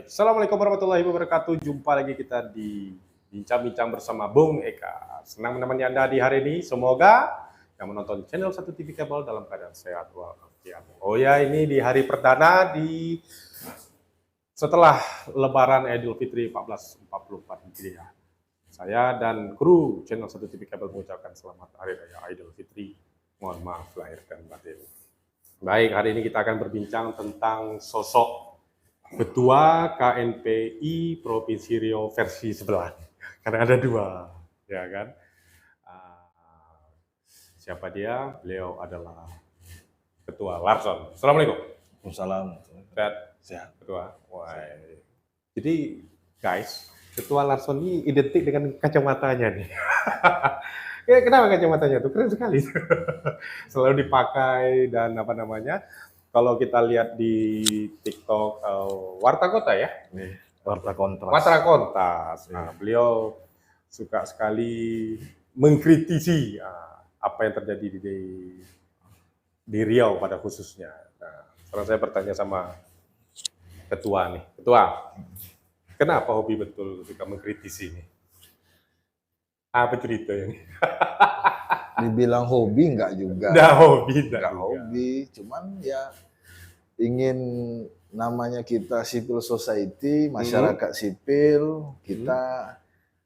Assalamualaikum warahmatullahi wabarakatuh. Jumpa lagi kita di Bincang-Bincang bersama Bung Eka. Senang menemani Anda di hari ini. Semoga yang menonton channel 1 TV Kabel dalam keadaan sehat walafiat. Oh ya, ini di hari perdana setelah Lebaran Idul Fitri 1444 Hijriah. Saya dan kru channel 1 TV Kabel mengucapkan selamat Hari Raya Idul Fitri. Mohon maaf lahir dan batin. Baik, hari ini kita akan berbincang tentang sosok Ketua KNPI Provinsi Riau versi sebelah, karena ada dua, ya kan? Siapa dia? Beliau adalah Ketua Larson. Assalamualaikum. Assalamualaikum. Sehat? Sehat. Ketua. Wah. Jadi, guys, Ketua Larson ini identik dengan kacamatanya nih. Kenapa kacamatanya tuh? Keren sekali. Selalu dipakai dan apa namanya? Kalau kita lihat di TikTok Warta Kota ya, Warta Kontras. Warta Kontras. Nah, beliau suka sekali mengkritisi apa yang terjadi di Riau pada khususnya. Nah, sekarang saya bertanya sama Ketua nih, Ketua, kenapa hobi betul suka mengkritisi ini? Apa cerita ini? Dibilang hobi enggak juga. Nggak hobi, Enggak hobi, cuman ya ingin namanya kita civil society, masyarakat sipil, kita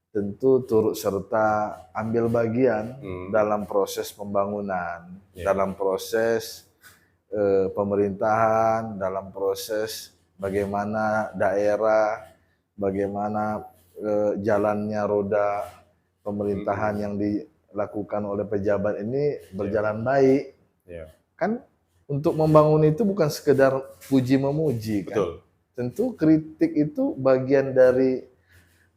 tentu turut serta ambil bagian dalam proses pembangunan, dalam proses pemerintahan, dalam proses bagaimana daerah, bagaimana jalannya roda pemerintahan yang dilakukan oleh pejabat ini berjalan baik. Kan untuk membangun itu bukan sekedar puji memuji kan. Betul. Tentu kritik itu bagian dari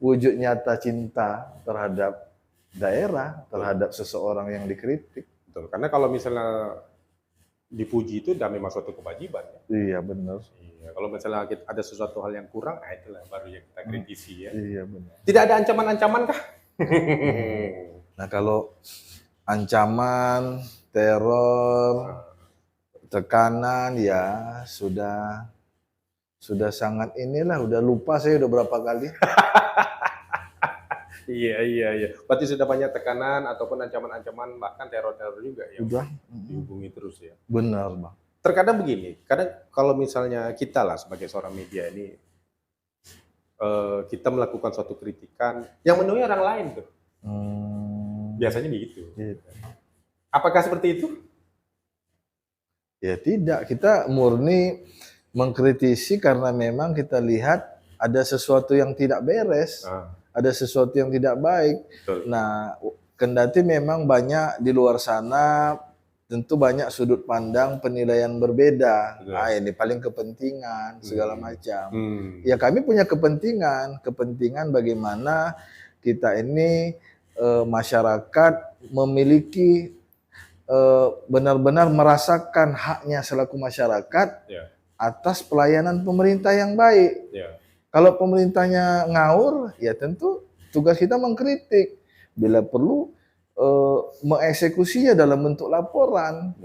wujud nyata cinta terhadap daerah, terhadap seseorang yang dikritik. Betul. Karena kalau misalnya dipuji itu udah memang suatu kewajiban ya. Iya benar. Iya. Kalau misalnya ada sesuatu hal yang kurang, itulah baru yang kita kritisi ya. Iya benar. Tidak ada ancaman-ancaman kah? Nah kalau ancaman, teror, tekanan ya sudah sangat inilah, udah lupa saya udah berapa kali. Iya. Berarti sudah banyak tekanan ataupun ancaman-ancaman, bahkan teror-teror juga ya. Udah Dihubungi terus ya. benar Bang. Terkadang begini, kadang kalau misalnya kita lah sebagai seorang media ini, kita melakukan suatu kritikan yang menuai orang lain tuh. Biasanya begitu. Gitu. Apakah seperti itu? Ya tidak, kita murni mengkritisi karena memang kita lihat ada sesuatu yang tidak beres, ada sesuatu yang tidak baik. Betul. Nah, kendati memang banyak di luar sana, tentu banyak sudut pandang penilaian berbeda. Betul. Nah, ini paling kepentingan segala macam. Ya kami punya kepentingan bagaimana kita ini masyarakat memiliki benar-benar merasakan haknya selaku masyarakat atas pelayanan pemerintah yang baik. Kalau pemerintahnya ngawur, ya tentu tugas kita mengkritik. Bila perlu mengeksekusinya dalam bentuk laporan.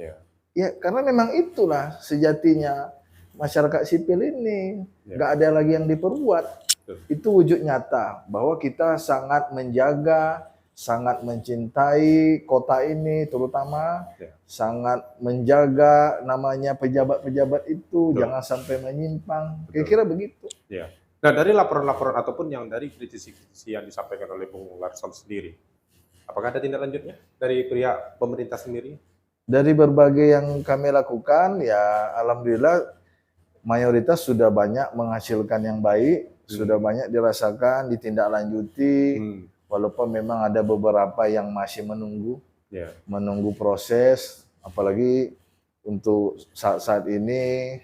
Ya karena memang itulah sejatinya masyarakat sipil ini. Nggak ada lagi yang diperbuat. Itu wujud nyata bahwa kita sangat menjaga, sangat mencintai kota ini, terutama sangat menjaga namanya pejabat-pejabat itu. Jangan sampai menyimpang. Kira-kira begitu. Nah, dari laporan-laporan ataupun yang dari kritisi yang disampaikan oleh Bung Larson sendiri, apakah ada tindak lanjutnya dari pihak pemerintah sendiri? Dari berbagai yang kami lakukan, ya alhamdulillah mayoritas sudah banyak menghasilkan yang baik, sudah banyak dirasakan, ditindaklanjuti. Walaupun memang ada beberapa yang masih menunggu proses, apalagi untuk saat ini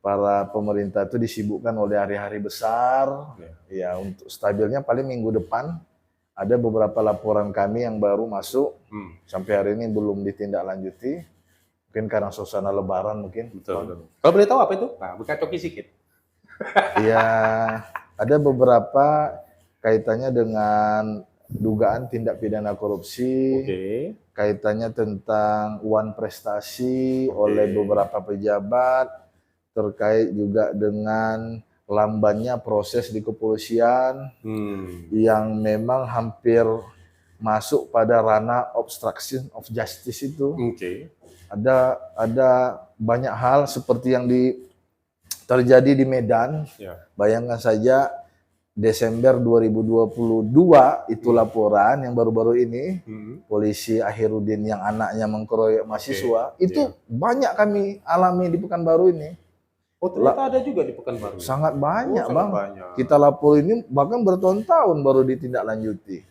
para pemerintah itu disibukkan oleh hari-hari besar. Ya untuk stabilnya paling minggu depan ada beberapa laporan kami yang baru masuk, sampai hari ini belum ditindaklanjuti. Mungkin karena suasana Lebaran mungkin. Betul. Kalau boleh tahu apa itu? Nah, buka coki sedikit. Ya ada beberapa kaitannya dengan dugaan tindak pidana korupsi, kaitannya tentang uang prestasi oleh beberapa pejabat, terkait juga dengan lambannya proses di kepolisian yang memang hampir masuk pada ranah obstruction of justice itu. Ada banyak hal seperti yang terjadi di Medan. Bayangkan saja Desember 2022 itu laporan yang baru-baru ini, polisi Akhirudin yang anaknya mengkeroyok mahasiswa, itu banyak kami alami di Pekanbaru ini. Oh, ternyata ada juga di Pekanbaru. Sangat banyak, Bang. Banyak. Kita lapor ini bahkan bertahun-tahun baru ditindaklanjuti.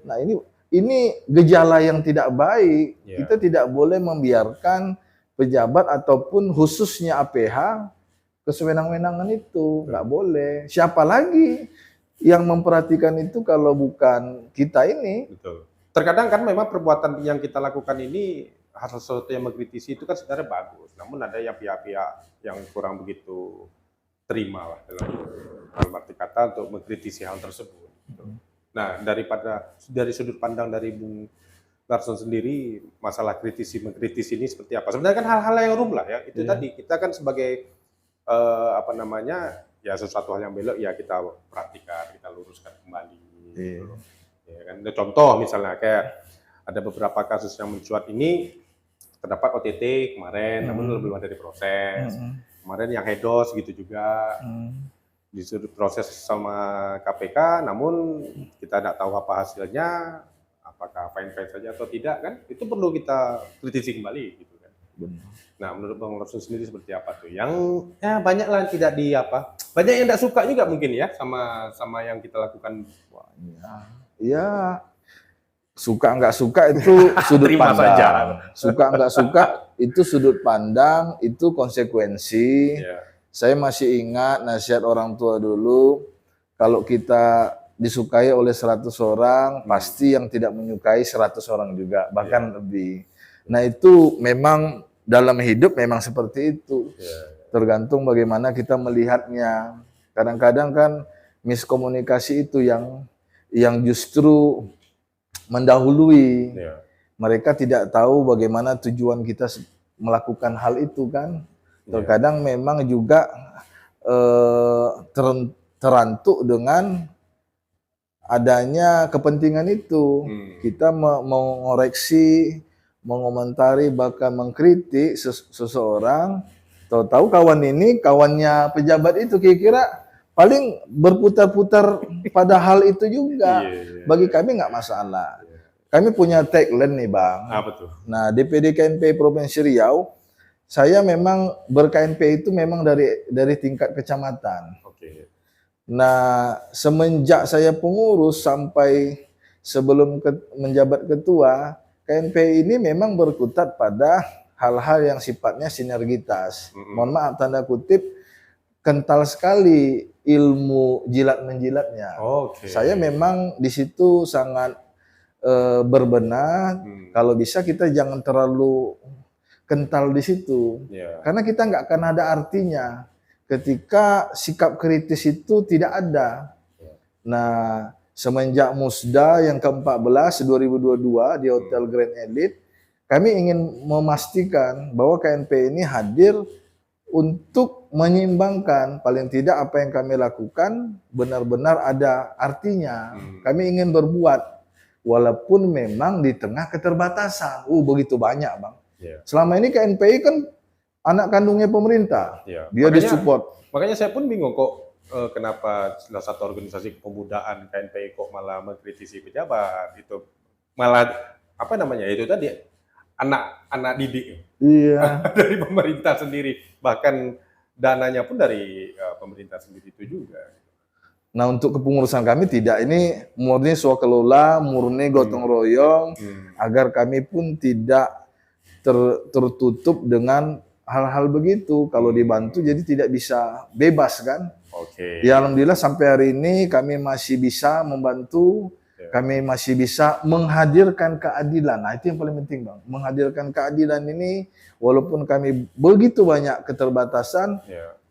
Nah, ini gejala yang tidak baik. Kita tidak boleh membiarkan pejabat ataupun khususnya APH kesewenang-wenangan itu. Nggak boleh. Siapa lagi yang memperhatikan itu kalau bukan kita ini? Betul. Terkadang kan memang perbuatan yang kita lakukan ini, hal sesuatu yang mengkritisi itu kan sebenarnya bagus. Namun ada yang pihak-pihak yang kurang begitu terima lah dalam arti kata untuk mengkritisi hal tersebut. Nah, dari sudut pandang dari Bung Larson sendiri, masalah mengkritisi ini seperti apa? Sebenarnya kan hal-hal yang umum lah ya. Itu tadi kita kan sebagai ya sesuatu hal yang belok ya kita perhatikan, kita luruskan kembali. Gitu. Ya kan. Contoh misalnya kayak ada beberapa kasus yang mencuat ini terdapat OTT kemarin, namun belum ada diproses. Kemarin yang Hedos gitu juga disuruh proses sama KPK, namun kita tidak tahu apa hasilnya, apakah fine-fine saja atau tidak kan? Itu perlu kita kritisi kembali gitu kan. Nah, menurut Bang Larson sendiri seperti apa tuh? Yang ya banyak lah tidak banyak yang tidak suka juga mungkin ya sama yang kita lakukan. Ya. Suka nggak suka itu sudut pandang. Suka nggak suka itu sudut pandang, itu konsekuensi. Saya masih ingat nasihat orang tua dulu, kalau kita disukai oleh 100 orang, pasti yang tidak menyukai 100 orang juga, bahkan lebih. Nah itu memang dalam hidup memang seperti itu. Tergantung bagaimana kita melihatnya. Kadang-kadang kan miskomunikasi itu yang justru mendahului. Mereka tidak tahu bagaimana tujuan kita melakukan hal itu kan. Terkadang memang juga terantuk dengan adanya kepentingan itu. Kita mengoreksi, mengomentari, bahkan mengkritik seseorang. Tahu-tahu kawan ini kawannya pejabat itu, kira-kira paling berputar-putar pada hal itu juga. Bagi kami nggak masalah. Kami punya tagline nih Bang. Apa tuh? Nah DPD KNP Provinsi Riau, saya memang ber-KNP itu memang dari tingkat kecamatan. Nah semenjak saya pengurus sampai sebelum menjabat ketua, KNP ini memang berkutat pada hal-hal yang sifatnya sinergitas. Mohon maaf tanda kutip, kental sekali ilmu jilat-menjilatnya. Saya memang di situ sangat berbenah. Kalau bisa kita jangan terlalu kental di situ, karena kita nggak akan ada artinya ketika sikap kritis itu tidak ada. Nah, semenjak Musda yang ke-14 2022 di Hotel Grand Elite, kami ingin memastikan bahwa KNP ini hadir untuk menyeimbangkan, paling tidak apa yang kami lakukan benar-benar ada artinya. Kami ingin berbuat walaupun memang di tengah keterbatasan. Begitu banyak Bang. Selama ini KNPI kan anak kandungnya pemerintah. Dia disupport. Makanya saya pun bingung kok kenapa salah satu organisasi kepemudaan KNPI kok malah mengkritisi pejabat. Itu malah itu tadi anak didik dari pemerintah sendiri, bahkan dananya pun dari pemerintah sendiri itu juga. Nah untuk kepengurusan kami tidak, ini murni swakelola, murni gotong royong, agar kami pun tidak tertutup dengan hal-hal begitu. Kalau dibantu jadi tidak bisa bebas kan. Ya alhamdulillah sampai hari ini kami masih bisa membantu. Kami masih bisa menghadirkan keadilan. Nah itu yang paling penting Bang. Menghadirkan keadilan ini walaupun kami begitu banyak keterbatasan,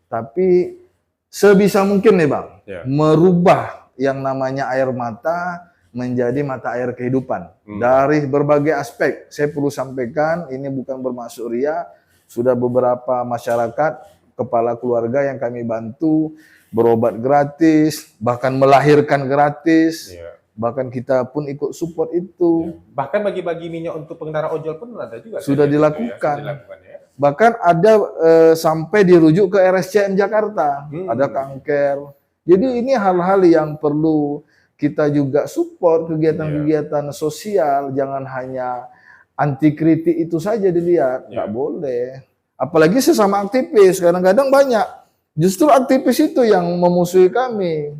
tapi sebisa mungkin nih Bang, merubah yang namanya air mata menjadi mata air kehidupan. Dari berbagai aspek. Saya perlu sampaikan, ini bukan bermaksud ria, sudah beberapa masyarakat kepala keluarga yang kami bantu berobat gratis, bahkan melahirkan gratis. Bahkan kita pun ikut support itu. Bahkan bagi-bagi minyak untuk pengendara ojol pun ada juga. Sudah dilakukan. Bahkan ada sampai dirujuk ke RSCM Jakarta. Ada kanker. Jadi ini hal-hal yang perlu kita juga support kegiatan-kegiatan sosial. Jangan hanya anti kritik itu saja dilihat. Nggak boleh. Apalagi sesama aktivis. Kadang-kadang banyak. Justru aktivis itu yang memusuhi kami.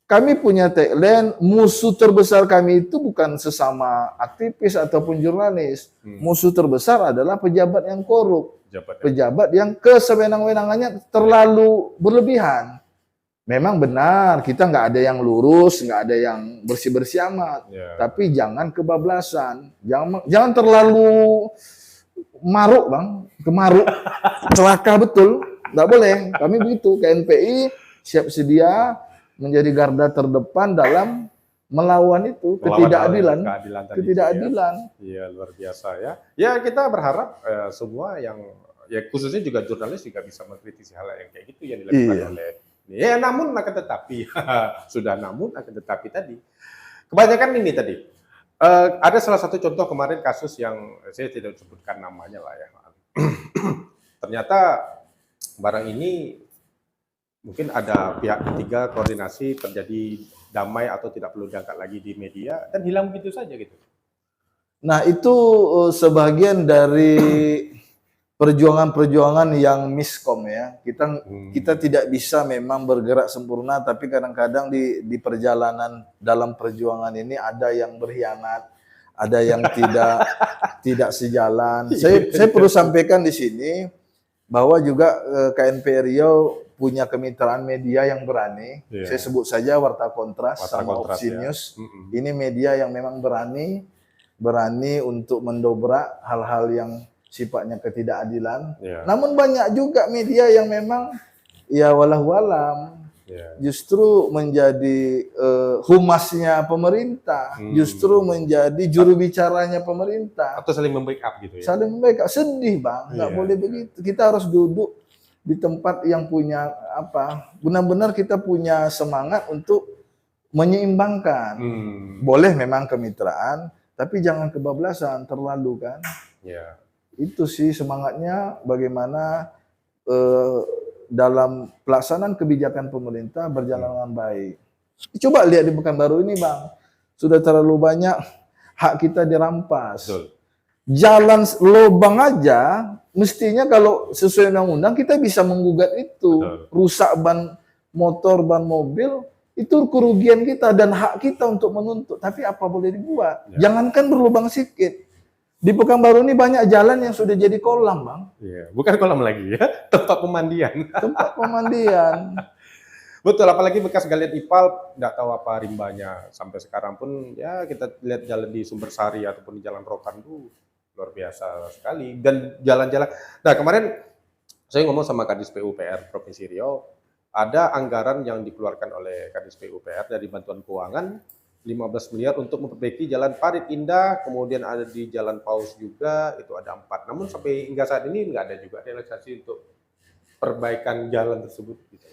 Kami punya tagline, musuh terbesar kami itu bukan sesama aktivis ataupun jurnalis. Musuh terbesar adalah pejabat yang korup. Pejabat yang kesewenang-wenangannya terlalu berlebihan. Memang benar, kita nggak ada yang lurus, nggak ada yang bersih-bersih amat. Tapi jangan kebablasan. Jangan terlalu maruk, Bang. Kemaruk. Celaka betul. Nggak boleh. Kami begitu. KNPI siap sedia menjadi garda terdepan dalam melawan itu ketidakadilan. Iya, luar biasa ya. Ya, kita berharap semua yang ya khususnya juga jurnalis juga bisa mengkritisi hal yang kayak gitu yang dilakukan oleh ya, namun akan tetapi namun akan tetapi tadi kebanyakan ini tadi ada salah satu contoh kemarin kasus yang saya tidak sebutkan namanya lah ya. Ternyata barang ini mungkin ada pihak ketiga koordinasi terjadi damai atau tidak perlu diangkat lagi di media dan hilang begitu saja gitu. Nah itu sebagian dari perjuangan-perjuangan yang miskom ya. Kita tidak bisa memang bergerak sempurna, tapi kadang-kadang di perjalanan dalam perjuangan ini ada yang berkhianat, ada yang tidak sejalan. Saya perlu sampaikan di sini bahwa juga KNP Riau punya kemitraan media yang berani. Saya sebut saja Warta Kontras sama Opsi News. Ini media yang memang berani untuk mendobrak hal-hal yang sifatnya ketidakadilan. Namun banyak juga media yang memang ya walau-walam justru menjadi humasnya pemerintah, justru menjadi juru bicaranya pemerintah. Atau saling membackup gitu ya. Saling membackup. Sedih, Bang. Nggak boleh begitu. Kita harus duduk di tempat yang punya apa? Benar-benar kita punya semangat untuk menyeimbangkan. Boleh memang kemitraan, tapi jangan kebablasan terlalu kan. Itu sih semangatnya bagaimana dalam pelaksanaan kebijakan pemerintah berjalan dengan baik. Coba lihat di Pekanbaru ini, Bang. Sudah terlalu banyak hak kita dirampas. Jalan lubang aja, mestinya kalau sesuai undang-undang kita bisa menggugat itu. Rusak ban motor, ban mobil, itu kerugian kita dan hak kita untuk menuntut. Tapi apa boleh dibuat? Jangankan berlubang sedikit. Di Pekanbaru ini banyak jalan yang sudah jadi kolam, Bang. Bukan kolam lagi ya, tempat pemandian. Tempat pemandian. Betul, apalagi bekas galian IPAL, nggak tahu apa rimbanya. Sampai sekarang pun ya kita lihat jalan di Sumbersari ataupun di Jalan Rokan itu luar biasa sekali. Dan jalan-jalan. Nah kemarin saya ngomong sama Kadis PUPR Provinsi Riau, ada anggaran yang dikeluarkan oleh Kadis PUPR dari bantuan keuangan 15 miliar untuk memperbaiki jalan Parit Indah, kemudian ada di Jalan Paus juga, itu ada 4. Namun sampai hingga saat ini nggak ada juga realisasi untuk perbaikan jalan tersebut. Gitu.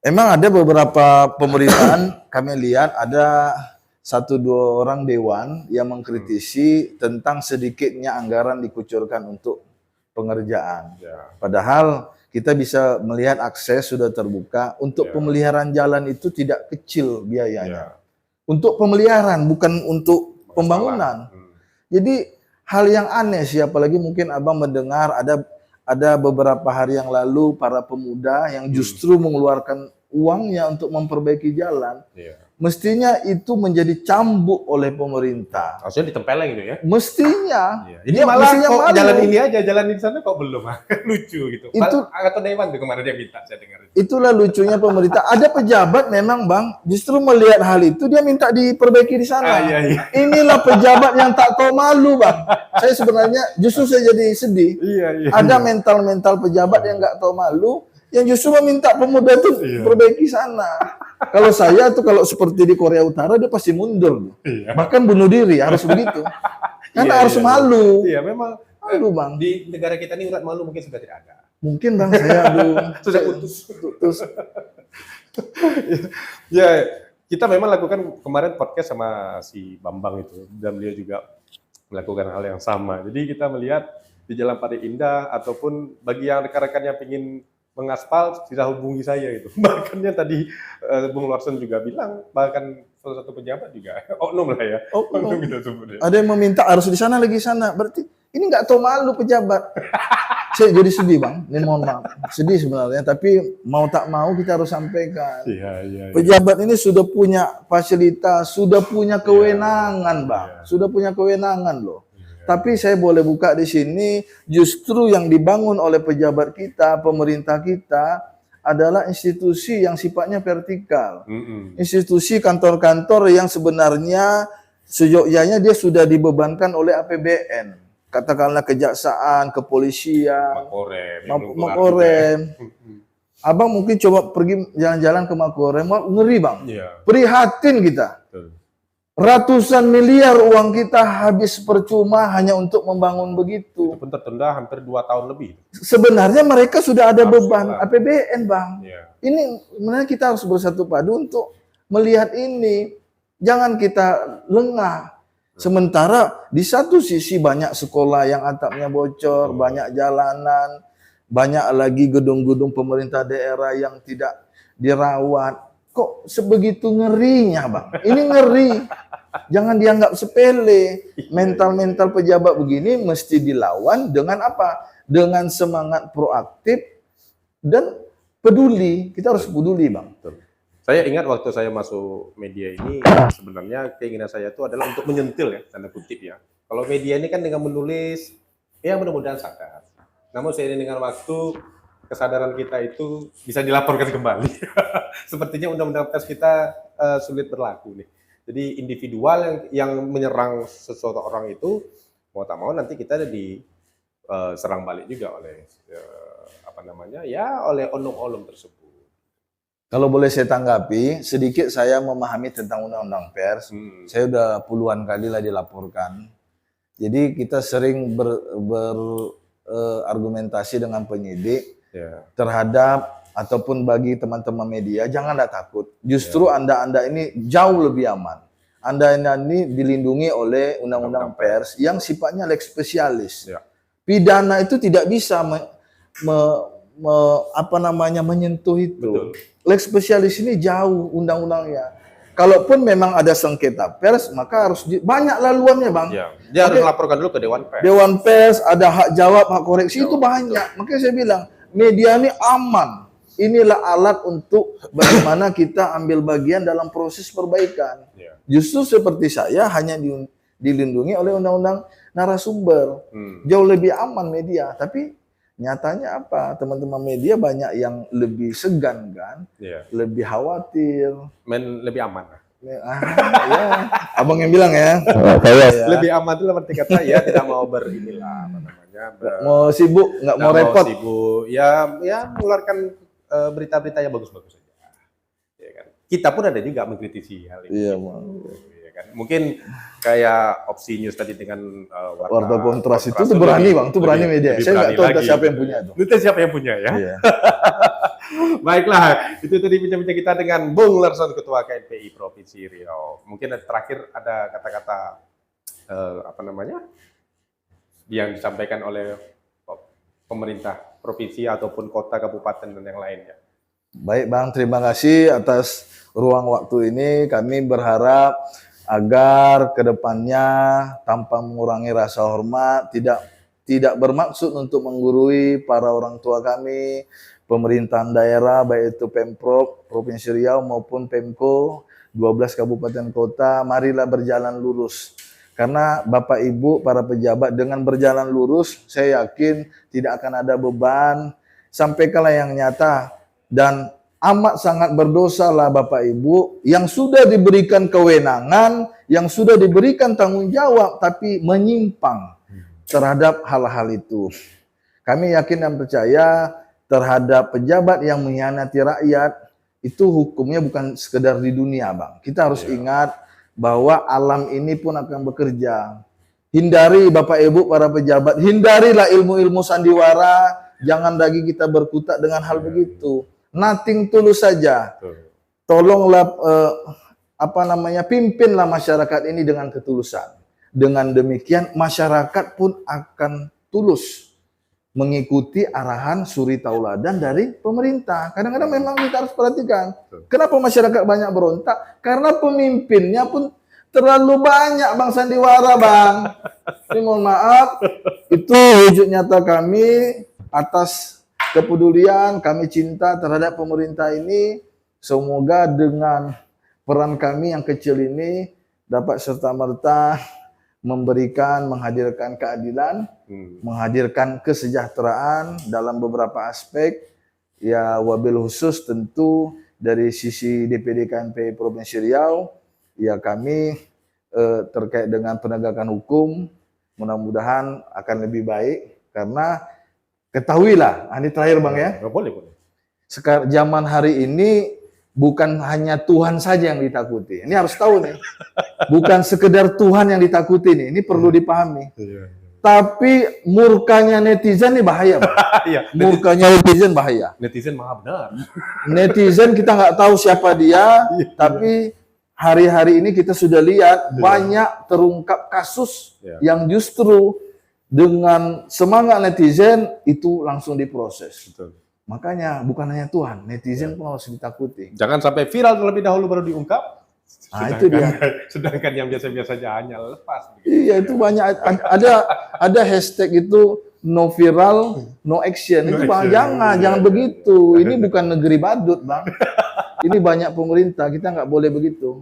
Emang ada beberapa pemerintahan, kami lihat ada 1-2 orang dewan yang mengkritisi tentang sedikitnya anggaran dikucurkan untuk pengerjaan. Padahal kita bisa melihat akses sudah terbuka, untuk pemeliharaan jalan itu tidak kecil biayanya. Untuk pemeliharaan, bukan untuk pembangunan. Jadi hal yang aneh sih, apalagi mungkin Abang mendengar ada beberapa hari yang lalu para pemuda yang justru mengeluarkan uangnya untuk memperbaiki jalan. Mestinya itu menjadi cambuk oleh pemerintah. Harusnya ditempeleng gitu ya. Mestinya. Ini malah kok jalan ini aja, jalan di sana kok belum. Lucu gitu. Itu atau Dewan tuh kemarin dia minta, saya dengar. Itulah lucunya pemerintah. Ada pejabat memang, Bang, justru melihat hal itu dia minta diperbaiki di sana. Inilah pejabat yang tak tahu malu, Bang. Saya sebenarnya justru saya jadi sedih. Ada mental-mental pejabat yang nggak tahu malu, yang justru meminta pemuda itu perbaiki sana. Kalau saya tuh kalau seperti di Korea Utara dia pasti mundur, bahkan bunuh diri, harus begitu. Karena harus malu. Iya memang. Malu, Bang. Di negara kita ini urat malu mungkin sudah tidak ada. Mungkin Bang saya Sudah putus. Ya, kita memang lakukan kemarin podcast sama si Bambang itu, dan beliau juga melakukan hal yang sama. Jadi kita melihat di Jalan Pari Indah, ataupun bagi yang rekan-rekan yang ingin mengaspal, bisa hubungi saya itu. Bahkan tadi Bung Larson juga bilang, bahkan salah satu pejabat juga, oknum lah ya. Oknum kita sebutnya. Ada yang meminta harus di sana lagi sana, berarti ini nggak tahu malu pejabat. Saya jadi sedih Bang, ini mohon maaf, sedih sebenarnya, tapi mau tak mau kita harus sampaikan. Iya. Pejabat ini sudah punya fasilitas, sudah punya kewenangan Bang, sudah punya kewenangan loh. Tapi saya boleh buka di sini, justru yang dibangun oleh pejabat kita, pemerintah kita adalah institusi yang sifatnya vertikal. Institusi kantor-kantor yang sebenarnya sejauhnya dia sudah dibebankan oleh APBN. Katakanlah kejaksaan, kepolisian, Makorem. Abang mungkin coba pergi jalan-jalan ke Makorem, ngeri Bang. Prihatin kita. Ratusan miliar uang kita habis percuma hanya untuk membangun begitu. Itu pun tertunda hampir 2 tahun lebih. Sebenarnya mereka sudah ada beban APBN Bang. Ini sebenarnya kita harus bersatu padu untuk melihat ini. Jangan kita lengah. Sementara di satu sisi banyak sekolah yang atapnya bocor, banyak jalanan, banyak lagi gedung-gedung pemerintah daerah yang tidak dirawat. Kok sebegitu ngerinya Bang? Ini ngeri. Jangan dianggap sepele. Mental-mental pejabat begini mesti dilawan dengan apa? Dengan semangat proaktif dan peduli. Kita harus peduli Bang. Saya ingat waktu saya masuk media ini, sebenarnya keinginan saya itu adalah untuk menyentil ya, tanda kutip ya. Kalau media ini kan dengan menulis, ya mudah-mudahan sadar. Namun seiring dengan waktu, kesadaran kita itu bisa dilaporkan kembali. Sepertinya undang-undang pers kita sulit berlaku nih. Jadi individual yang menyerang sesuatu orang itu, mau tak mau nanti kita diserang balik juga oleh oleh oknum-oknum tersebut. Kalau boleh saya tanggapi, sedikit saya memahami tentang undang-undang pers. Saya udah puluhan kali lah dilaporkan. Jadi kita sering berargumentasi dengan penyidik terhadap ataupun bagi teman-teman media, janganlah takut. Justru Anda ini jauh lebih aman. Anda ini dilindungi oleh undang-undang pers yang sifatnya lex spesialis. Pidana itu tidak bisa menyentuh itu. Betul. Lex spesialis ini jauh undang-undangnya. Kalaupun memang ada sengketa pers, maka harus banyak laluannya Bang. Dia harus melaporkan dulu ke Dewan Pers. Dewan Pers, ada hak jawab, hak koreksi, itu banyak. Makanya saya bilang, media ini aman. Inilah alat untuk bagaimana kita ambil bagian dalam proses perbaikan. Justru seperti saya hanya dilindungi oleh undang-undang narasumber. Jauh lebih aman media, tapi nyatanya apa? Teman-teman media banyak yang lebih segan kan, lebih khawatir. Lebih aman. Ya. Abang yang bilang ya. Lebih aman itu seperti kata ya tidak mau mau sibuk, nggak mau repot. Sibuk, ya mengeluarkan berita-berita yang bagus-bagus saja. Ya kan? Kita pun ada juga mengkritisi hal ini. Iya, kan? Mungkin kayak Opsi News tadi dengan Warta Kontras itu tuh berani Bang, itu berani media. Saya nggak tahu siapa yang punya itu. Itu siapa yang punya ya? Iya. Baiklah, itu tadi bincang-bincang kita dengan Bung Larson, Ketua KNPI Provinsi Riau. Mungkin terakhir ada kata-kata yang disampaikan oleh pemerintah provinsi ataupun kota, kabupaten dan yang lainnya. Baik Bang, terima kasih atas ruang waktu ini. Kami berharap agar kedepannya tanpa mengurangi rasa hormat, tidak bermaksud untuk menggurui para orang tua kami, pemerintahan daerah, baik itu Pemprov Provinsi Riau maupun Pemko, 12 kabupaten kota, marilah berjalan lurus. Karena Bapak Ibu, para pejabat dengan berjalan lurus, saya yakin tidak akan ada beban, sampaikanlah yang nyata. Dan amat sangat berdosalah Bapak Ibu yang sudah diberikan kewenangan, yang sudah diberikan tanggung jawab, tapi menyimpang terhadap hal-hal itu. Kami yakin dan percaya terhadap pejabat yang mengkhianati rakyat, itu hukumnya bukan sekedar di dunia Bang. Kita harus ingat bahwa alam ini pun akan bekerja. Hindari Bapak Ibu para pejabat, hindarilah ilmu-ilmu sandiwara, jangan lagi kita berkutat dengan hal begitu. Nothing tulus saja. Betul. Tolonglah pimpinlah masyarakat ini dengan ketulusan. Dengan demikian masyarakat pun akan tulus mengikuti arahan suri tauladan dari pemerintah. Kadang-kadang memang kita harus perhatikan. Kenapa masyarakat banyak berontak? Karena pemimpinnya pun terlalu banyak, Bang Sandiwara, Bang. Ini mohon maaf, itu wujud nyata kami atas kepedulian, kami cinta terhadap pemerintah ini. Semoga dengan peran kami yang kecil ini dapat serta-merta menghadirkan keadilan, menghadirkan kesejahteraan dalam beberapa aspek. Ya, wabil khusus tentu dari sisi DPD KMP Provinsi Riau, ya kami terkait dengan penegakan hukum, mudah-mudahan akan lebih baik. Karena ketahuilah, ini terakhir Bang ya. Boleh. Sekarang zaman hari ini bukan hanya Tuhan saja yang ditakuti. Ini harus tahu nih. Bukan sekedar Tuhan yang ditakuti nih. Ini perlu dipahami. Tapi murkanya netizen ini bahaya, Bang. Murkanya netizen bahaya. Netizen maha benar. Netizen kita nggak tahu siapa dia, tapi hari-hari ini kita sudah lihat banyak terungkap kasus yang justru dengan semangat netizen itu langsung diproses. Betul. Makanya bukan hanya Tuhan, netizen pun harus ditakuti. Jangan sampai viral terlebih dahulu baru diungkap. Nah, itu dia. Sedangkan yang biasa-biasa aja hanya lepas. Iya, itu banyak ada hashtag itu no viral, no action. Itu Bang, jangan begitu. Ini bukan negeri badut, Bang. Ini banyak pemerintah, kita nggak boleh begitu.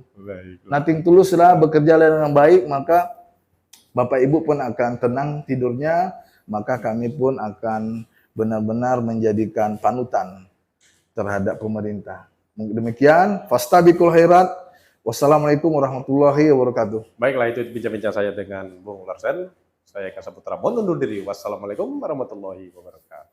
Nothing tulus lah, bekerja dengan baik, maka Bapak Ibu pun akan tenang tidurnya, maka kami pun akan benar-benar menjadikan panutan terhadap pemerintah. Demikian, fastabiqul khairat. Wassalamualaikum warahmatullahi wabarakatuh. Baiklah, itu bincang-bincang saya dengan Bung Larsen. Saya Kasa Putra mohon undur diri. Wassalamualaikum warahmatullahi wabarakatuh.